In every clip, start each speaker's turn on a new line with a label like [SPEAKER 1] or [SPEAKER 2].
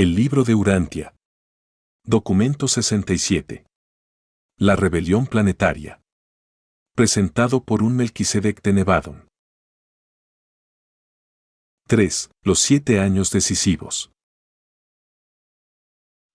[SPEAKER 1] El libro de Urantia. Documento 67. La rebelión planetaria. Presentado por un Melquisedec de Nevadon. 3. Los 7 años decisivos.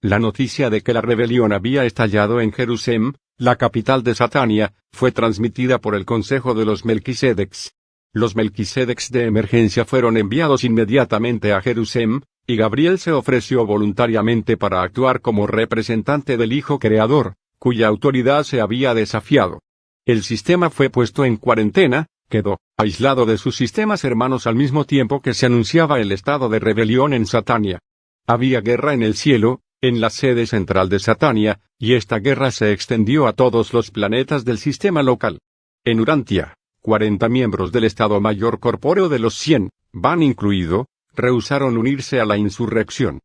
[SPEAKER 2] La noticia de que la rebelión había estallado en Jerusalén, la capital de Satania, fue transmitida por el Consejo de los Melquisedecs. Los Melquisedecs de emergencia fueron enviados inmediatamente a Jerusalén, y Gabriel se ofreció voluntariamente para actuar como representante del Hijo Creador, cuya autoridad se había desafiado. El sistema fue puesto en cuarentena, quedó aislado de sus sistemas hermanos al mismo tiempo que se anunciaba el estado de rebelión en Satania. Había guerra en el cielo, en la sede central de Satania, y esta guerra se extendió a todos los planetas del sistema local. En Urantia, 40 miembros del Estado Mayor Corpóreo de los 100, Van incluido, rehusaron unirse a la insurrección.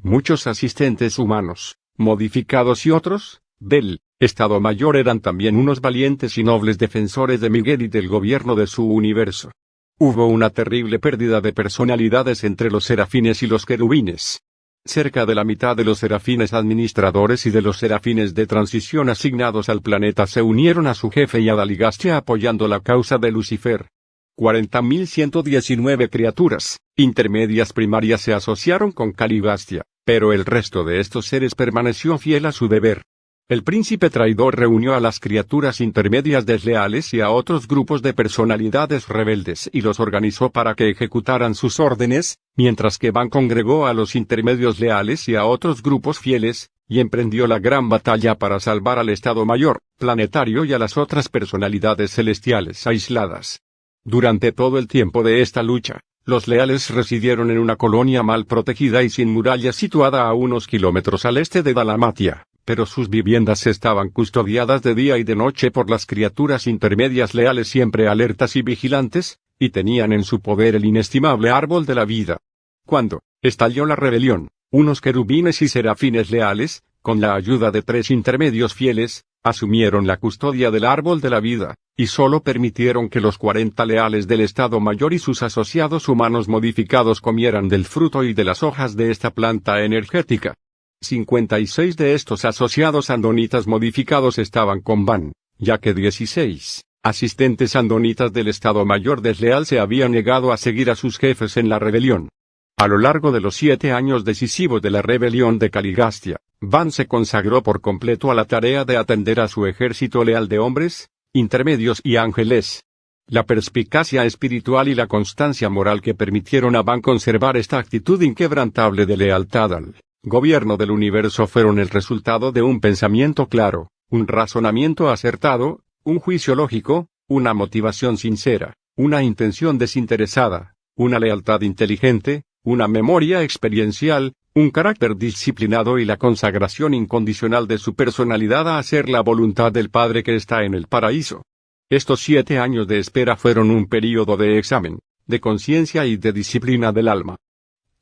[SPEAKER 2] Muchos asistentes humanos, modificados y otros, del Estado Mayor eran también unos valientes y nobles defensores de Miguel y del gobierno de su universo. Hubo una terrible pérdida de personalidades entre los serafines y los querubines. Cerca de la mitad de los serafines administradores y de los serafines de transición asignados al planeta se unieron a su jefe y a Daligastia apoyando la causa de Lucifer. 40.119 criaturas intermedias primarias se asociaron con Caligastia, pero el resto de estos seres permaneció fiel a su deber. El príncipe traidor reunió a las criaturas intermedias desleales y a otros grupos de personalidades rebeldes y los organizó para que ejecutaran sus órdenes, mientras que Van congregó a los intermedios leales y a otros grupos fieles, y emprendió la gran batalla para salvar al Estado Mayor planetario y a las otras personalidades celestiales aisladas. Durante todo el tiempo de esta lucha, los leales residieron en una colonia mal protegida y sin murallas situada a unos kilómetros al este de Dalmatia, pero sus viviendas estaban custodiadas de día y de noche por las criaturas intermedias leales siempre alertas y vigilantes, y tenían en su poder el inestimable árbol de la vida. Cuando estalló la rebelión, unos querubines y serafines leales, con la ayuda de 3 intermedios fieles, asumieron la custodia del árbol de la vida, y solo permitieron que los 40 leales del Estado Mayor y sus asociados humanos modificados comieran del fruto y de las hojas de esta planta energética. 56 de estos asociados andonitas modificados estaban con Van, ya que 16 asistentes andonitas del Estado Mayor desleal se habían negado a seguir a sus jefes en la rebelión. A lo largo de los 7 años decisivos de la rebelión de Caligastia, Van se consagró por completo a la tarea de atender a su ejército leal de hombres, intermedios y ángeles. La perspicacia espiritual y la constancia moral que permitieron a Van conservar esta actitud inquebrantable de lealtad al gobierno del universo fueron el resultado de un pensamiento claro, un razonamiento acertado, un juicio lógico, una motivación sincera, una intención desinteresada, una lealtad inteligente, una memoria experiencial, un carácter disciplinado y la consagración incondicional de su personalidad a hacer la voluntad del Padre que está en el paraíso. Estos 7 años de espera fueron un período de examen, de conciencia y de disciplina del alma.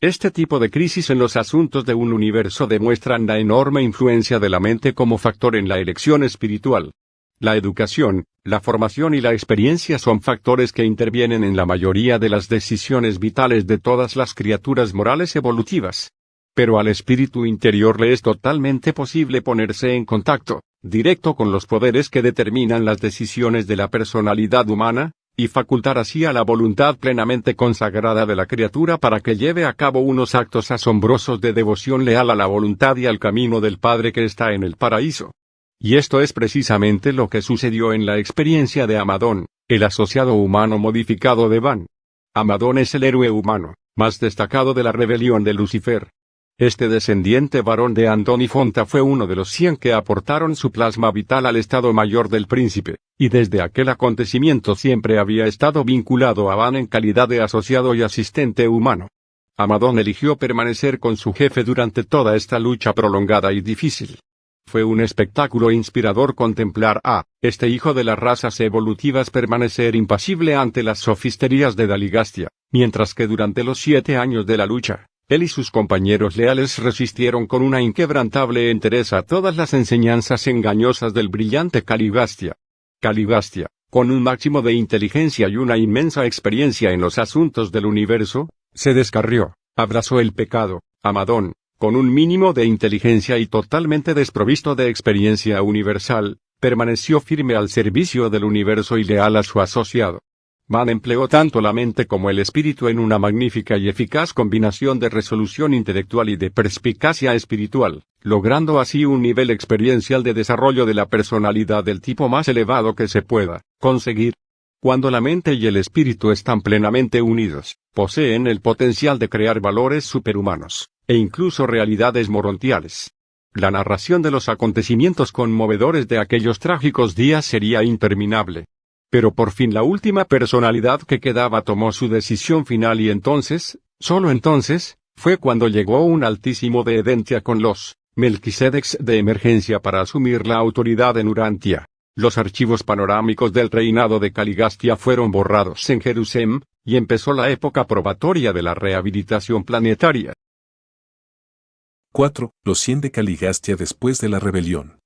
[SPEAKER 2] Este tipo de crisis en los asuntos de un universo demuestran la enorme influencia de la mente como factor en la elección espiritual. La educación, la formación y la experiencia son factores que intervienen en la mayoría de las decisiones vitales de todas las criaturas morales evolutivas. Pero al espíritu interior le es totalmente posible ponerse en contacto directo con los poderes que determinan las decisiones de la personalidad humana, y facultar así a la voluntad plenamente consagrada de la criatura para que lleve a cabo unos actos asombrosos de devoción leal a la voluntad y al camino del Padre que está en el paraíso. Y esto es precisamente lo que sucedió en la experiencia de Amadón, el asociado humano modificado de Van. Amadón es el héroe humano más destacado de la rebelión de Lucifer. Este descendiente varón de Antón y Fonta fue uno de los 100 que aportaron su plasma vital al Estado Mayor del Príncipe, y desde aquel acontecimiento siempre había estado vinculado a Van en calidad de asociado y asistente humano. Amadón eligió permanecer con su jefe durante toda esta lucha prolongada y difícil. Fue un espectáculo inspirador contemplar a este hijo de las razas evolutivas permanecer impasible ante las sofisterías de Daligastia, mientras que durante los 7 años de la lucha, él y sus compañeros leales resistieron con una inquebrantable entereza a todas las enseñanzas engañosas del brillante Caligastia. Caligastia, con un máximo de inteligencia y una inmensa experiencia en los asuntos del universo, se descarrió, abrazó el pecado, Amadón, con un mínimo de inteligencia y totalmente desprovisto de experiencia universal, permaneció firme al servicio del universo y leal a su asociado. Van empleó tanto la mente como el espíritu en una magnífica y eficaz combinación de resolución intelectual y de perspicacia espiritual, logrando así un nivel experiencial de desarrollo de la personalidad del tipo más elevado que se pueda conseguir. Cuando la mente y el espíritu están plenamente unidos, poseen el potencial de crear valores superhumanos, e incluso realidades morontiales. La narración de los acontecimientos conmovedores de aquellos trágicos días sería interminable. Pero por fin la última personalidad que quedaba tomó su decisión final y entonces, solo entonces, fue cuando llegó un altísimo de Edentia con los Melquisedecs de emergencia para asumir la autoridad en Urantia. Los archivos panorámicos del reinado de Caligastia fueron borrados en Jerusalén, y empezó la época probatoria de la rehabilitación planetaria.
[SPEAKER 1] 4. Los 100 de Caligastia después de la rebelión.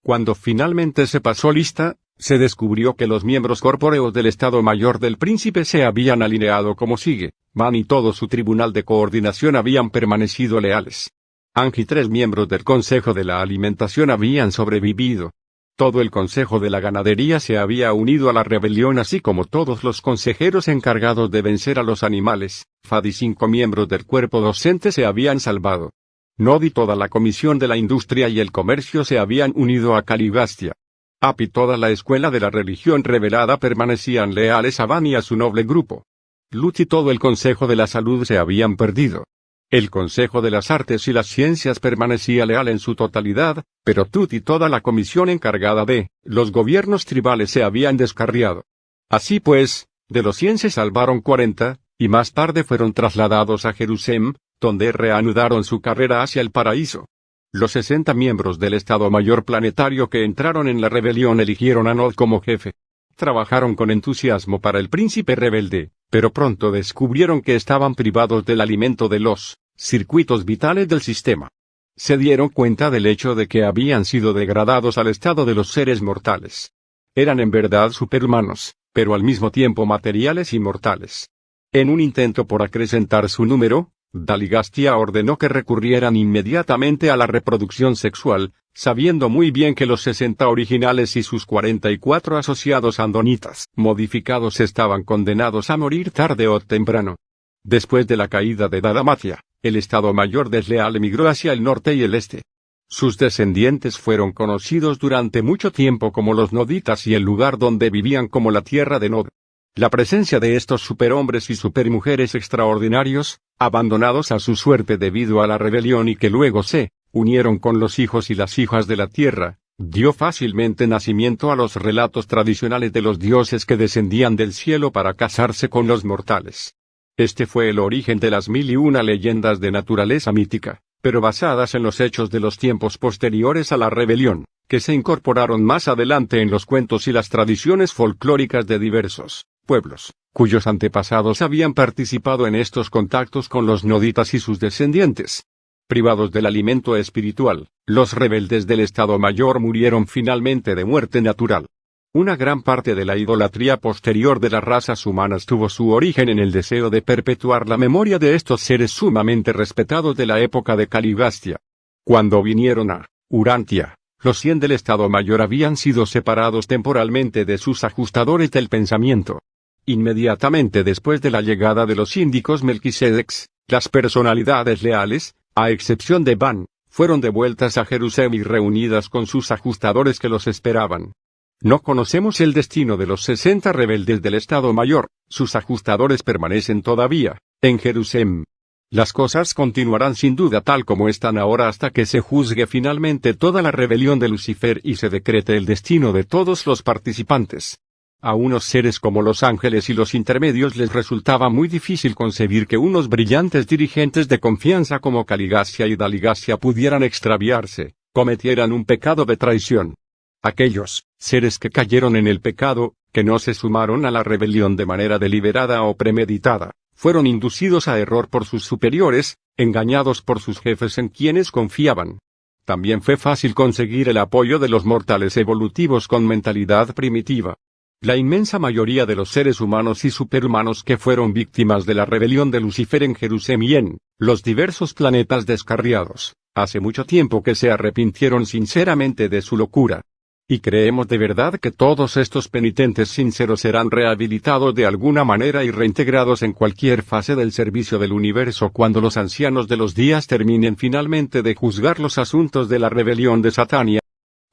[SPEAKER 2] Cuando finalmente se pasó lista, se descubrió que los miembros corpóreos del Estado Mayor del Príncipe se habían alineado como sigue. Van y todo su tribunal de coordinación habían permanecido leales. Ang y 3 miembros del Consejo de la Alimentación habían sobrevivido. Todo el Consejo de la Ganadería se había unido a la rebelión así como todos los consejeros encargados de vencer a los animales. Fad y 5 miembros del cuerpo docente se habían salvado. Nod y toda la Comisión de la Industria y el Comercio se habían unido a Caligastia. Ap y toda la escuela de la religión revelada permanecían leales a Van y a su noble grupo. Lut y todo el Consejo de la Salud se habían perdido. El Consejo de las Artes y las Ciencias permanecía leal en su totalidad, pero Tut y toda la comisión encargada de los gobiernos tribales se habían descarriado. Así pues, de los 100 se salvaron 40, y más tarde fueron trasladados a Jerusalén, donde reanudaron su carrera hacia el paraíso. Los 60 miembros del Estado Mayor Planetario que entraron en la rebelión eligieron a Nod como jefe. Trabajaron con entusiasmo para el príncipe rebelde, pero pronto descubrieron que estaban privados del alimento de los circuitos vitales del sistema. Se dieron cuenta del hecho de que habían sido degradados al estado de los seres mortales. Eran en verdad superhumanos, pero al mismo tiempo materiales y mortales. En un intento por acrecentar su número, Caligastia ordenó que recurrieran inmediatamente a la reproducción sexual, sabiendo muy bien que los 60 originales y sus 44 asociados andonitas modificados estaban condenados a morir tarde o temprano. Después de la caída de Dalmacia, el Estado Mayor desleal emigró hacia el norte y el este. Sus descendientes fueron conocidos durante mucho tiempo como los noditas y el lugar donde vivían como la tierra de Nod. La presencia de estos superhombres y supermujeres extraordinarios, abandonados a su suerte debido a la rebelión y que luego se unieron con los hijos y las hijas de la tierra, dio fácilmente nacimiento a los relatos tradicionales de los dioses que descendían del cielo para casarse con los mortales. Este fue el origen de las 1001 leyendas de naturaleza mítica, pero basadas en los hechos de los tiempos posteriores a la rebelión, que se incorporaron más adelante en los cuentos y las tradiciones folclóricas de diversos pueblos, cuyos antepasados habían participado en estos contactos con los noditas y sus descendientes. Privados del alimento espiritual, los rebeldes del Estado Mayor murieron finalmente de muerte natural. Una gran parte de la idolatría posterior de las razas humanas tuvo su origen en el deseo de perpetuar la memoria de estos seres sumamente respetados de la época de Caligastia. Cuando vinieron a Urantia, los 100 del Estado Mayor habían sido separados temporalmente de sus ajustadores del pensamiento. Inmediatamente después de la llegada de los síndicos Melquisedecs, las personalidades leales, a excepción de Van, fueron devueltas a Jerusalén y reunidas con sus ajustadores que los esperaban. No conocemos el destino de los 60 rebeldes del Estado Mayor, sus ajustadores permanecen todavía en Jerusalén. Las cosas continuarán sin duda tal como están ahora hasta que se juzgue finalmente toda la rebelión de Lucifer y se decrete el destino de todos los participantes. A unos seres como los ángeles y los intermedios les resultaba muy difícil concebir que unos brillantes dirigentes de confianza como Caligastia y Daligastia pudieran extraviarse, cometieran un pecado de traición. Aquellos seres que cayeron en el pecado, que no se sumaron a la rebelión de manera deliberada o premeditada, fueron inducidos a error por sus superiores, engañados por sus jefes en quienes confiaban. También fue fácil conseguir el apoyo de los mortales evolutivos con mentalidad primitiva. La inmensa mayoría de los seres humanos y superhumanos que fueron víctimas de la rebelión de Lucifer en Jerusalén y en los diversos planetas descarriados, hace mucho tiempo que se arrepintieron sinceramente de su locura. Y creemos de verdad que todos estos penitentes sinceros serán rehabilitados de alguna manera y reintegrados en cualquier fase del servicio del universo cuando los ancianos de los días terminen finalmente de juzgar los asuntos de la rebelión de Satania,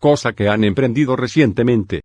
[SPEAKER 2] cosa que han emprendido recientemente.